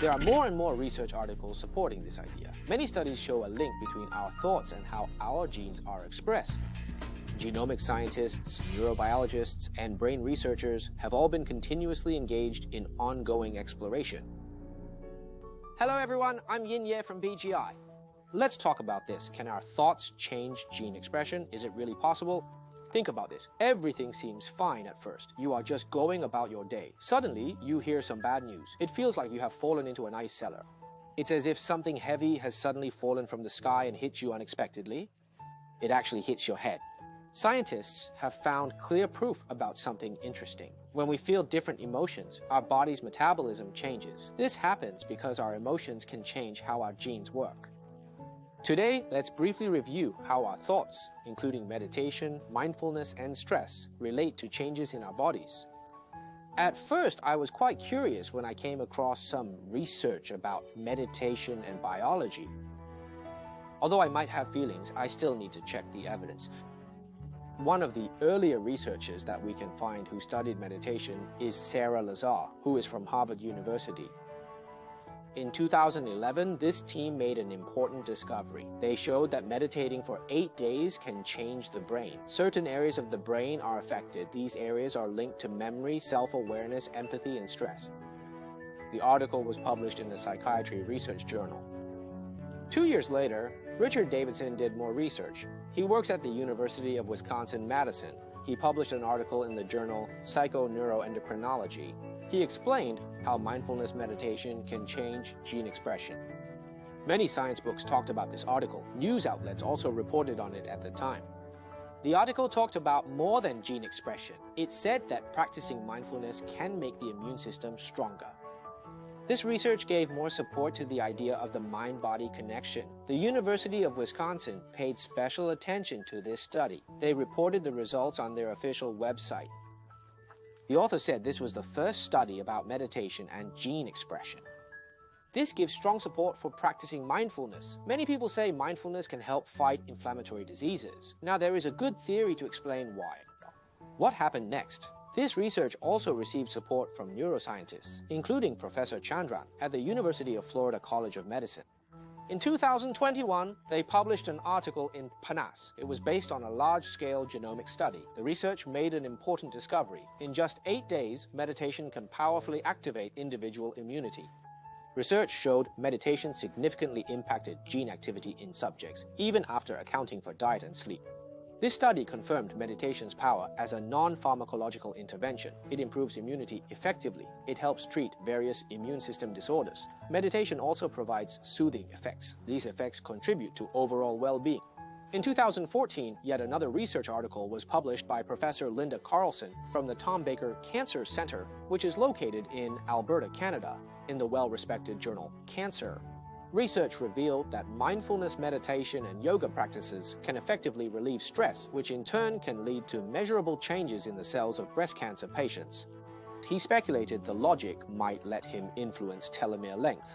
There are more and more research articles supporting this idea. Many studies show a link between our thoughts and how our genes are expressed. Genomic scientists, neurobiologists, and brain researchers have all been continuously engaged in ongoing exploration. Hello everyone, I'm Yin Ye from BGI. Let's talk about this. Can our thoughts change gene expression? Is it really possible? Think about this. Everything seems fine at first. You are just going about your day. Suddenly, you hear some bad news. It feels like you have fallen into an ice cellar. It's as if something heavy has suddenly fallen from the sky and hit you unexpectedly. It actually hits your head. Scientists have found clear proof about something interesting. When we feel different emotions, our body's metabolism changes. This happens because our emotions can change how our genes work. Today, let's briefly review how our thoughts, including meditation, mindfulness, and stress, relate to changes in our bodies. At first, I was quite curious when I came across some research about meditation and biology. Although I might have feelings, I still need to check the evidence. One of the earlier researchers that we can find who studied meditation is Sarah Lazar, who is from Harvard University. In 2011, this team made an important discovery. They showed that meditating for 8 days can change the brain. Certain areas of the brain are affected. These areas are linked to memory, self-awareness, empathy, and stress. The article was published in the Psychiatry Research Journal. 2 years later, Richard Davidson did more research. He works at the University of Wisconsin-Madison. He published an article in the journal Psychoneuroendocrinology. He explained how mindfulness meditation can change gene expression. Many science books talked about this article. News outlets also reported on it at the time. The article talked about more than gene expression. It said that practicing mindfulness can make the immune system stronger. This research gave more support to the idea of the mind-body connection. The University of Wisconsin paid special attention to this study. They reported the results on their official website. The author said this was the first study about meditation and gene expression. This gives strong support for practicing mindfulness. Many people say mindfulness can help fight inflammatory diseases. Now, there is a good theory to explain why. What happened next? This research also received support from neuroscientists, including Professor Chandran at the University of Florida College of Medicine. In 2021, they published an article in PNAS. It was based on a large-scale genomic study. The research made an important discovery. In just 8 days, meditation can powerfully activate individual immunity. Research showed meditation significantly impacted gene activity in subjects, even after accounting for diet and sleep. This study confirmed meditation's power as a non-pharmacological intervention. It improves immunity effectively. It helps treat various immune system disorders. Meditation also provides soothing effects. These effects contribute to overall well-being. In 2014, yet another research article was published by Professor Linda Carlson from the Tom Baker Cancer Center, which is located in Alberta, Canada, in the well-respected journal Cancer. Research revealed that mindfulness meditation and yoga practices can effectively relieve stress, which in turn can lead to measurable changes in the cells of breast cancer patients. He speculated the logic might let him influence telomere length.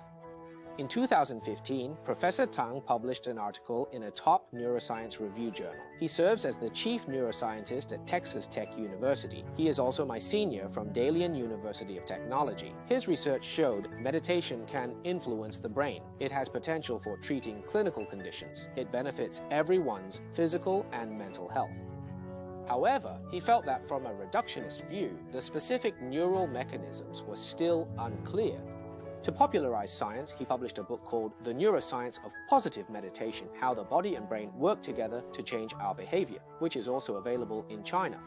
In 2015, Professor Tang published an article in a top neuroscience review journal. He serves as the chief neuroscientist at Texas Tech University. He is also my senior from Dalian University of Technology. His research showed meditation can influence the brain. It has potential for treating clinical conditions. It benefits everyone's physical and mental health. However, he felt that from a reductionist view, the specific neural mechanisms were still unclear. To popularize science, he published a book called The Neuroscience of Positive Meditation: How the Body and Brain Work Together to Change Our Behavior, which is also available in China.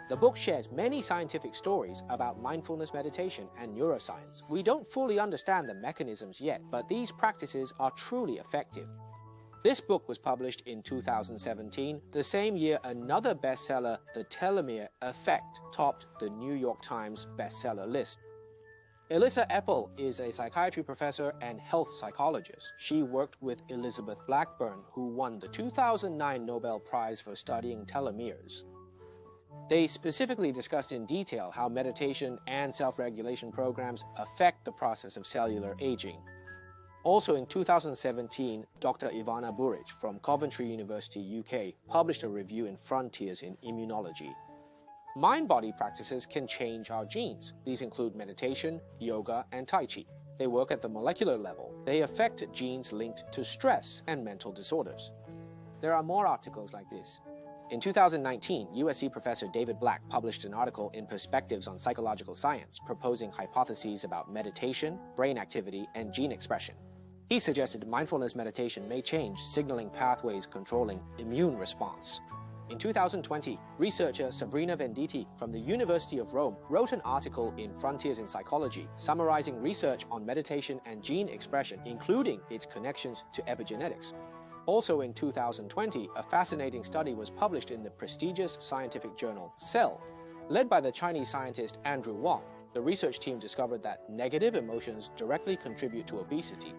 The book shares many scientific stories about mindfulness meditation and neuroscience. We don't fully understand the mechanisms yet, but these practices are truly effective. This book was published in 2017, the same year another bestseller, The Telomere Effect, topped the New York Times bestseller list. Elissa Epel is a psychiatry professor and health psychologist. She worked with Elizabeth Blackburn, who won the 2009 Nobel Prize for studying telomeres. They specifically discussed in detail how meditation and self-regulation programs affect the process of cellular aging. Also in 2017, Dr. Ivana Buric from Coventry University, UK, published a review in Frontiers in Immunology. Mind-body practices can change our genes. These include meditation, yoga, and Tai Chi. They work at the molecular level. They affect genes linked to stress and mental disorders. There are more articles like this. In 2019, USC professor David Black published an article in Perspectives on Psychological Science proposing hypotheses about meditation, brain activity, and gene expression. He suggested mindfulness meditation may change signaling pathways controlling immune response. In 2020, researcher Sabrina Venditti from the University of Rome wrote an article in Frontiers in Psychology summarizing research on meditation and gene expression, including its connections to epigenetics. Also in 2020, a fascinating study was published in the prestigious scientific journal Cell. Led by the Chinese scientist Andrew Wang, the research team discovered that negative emotions directly contribute to obesity.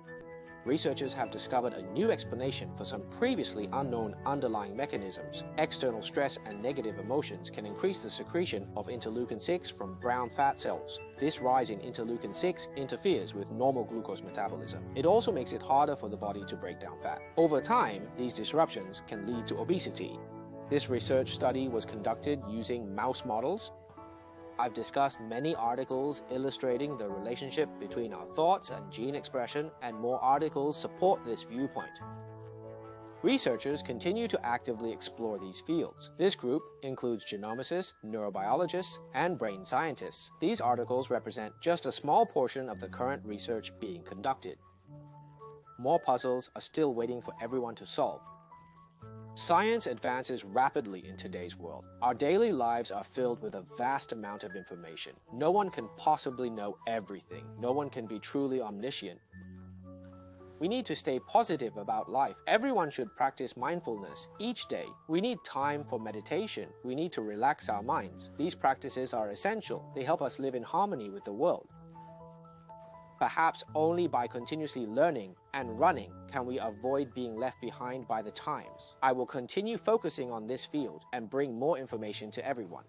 Researchers have discovered a new explanation for some previously unknown underlying mechanisms. External stress and negative emotions can increase the secretion of interleukin-6 from brown fat cells. This rise in interleukin-6 interferes with normal glucose metabolism. It also makes it harder for the body to break down fat. Over time, these disruptions can lead to obesity. This research study was conducted using mouse models. I've discussed many articles illustrating the relationship between our thoughts and gene expression, and more articles support this viewpoint. Researchers continue to actively explore these fields. This group includes genomicists, neurobiologists, and brain scientists. These articles represent just a small portion of the current research being conducted. More puzzles are still waiting for everyone to solve. Science advances rapidly in today's world. Our daily lives are filled with a vast amount of information. No one can possibly know everything. No one can be truly omniscient. We need to stay positive about life. Everyone should practice mindfulness each day. We need time for meditation. We need to relax our minds. These practices are essential. They help us live in harmony with the world. Perhaps only by continuously learning and running can we avoid being left behind by the times. I will continue focusing on this field and bring more information to everyone.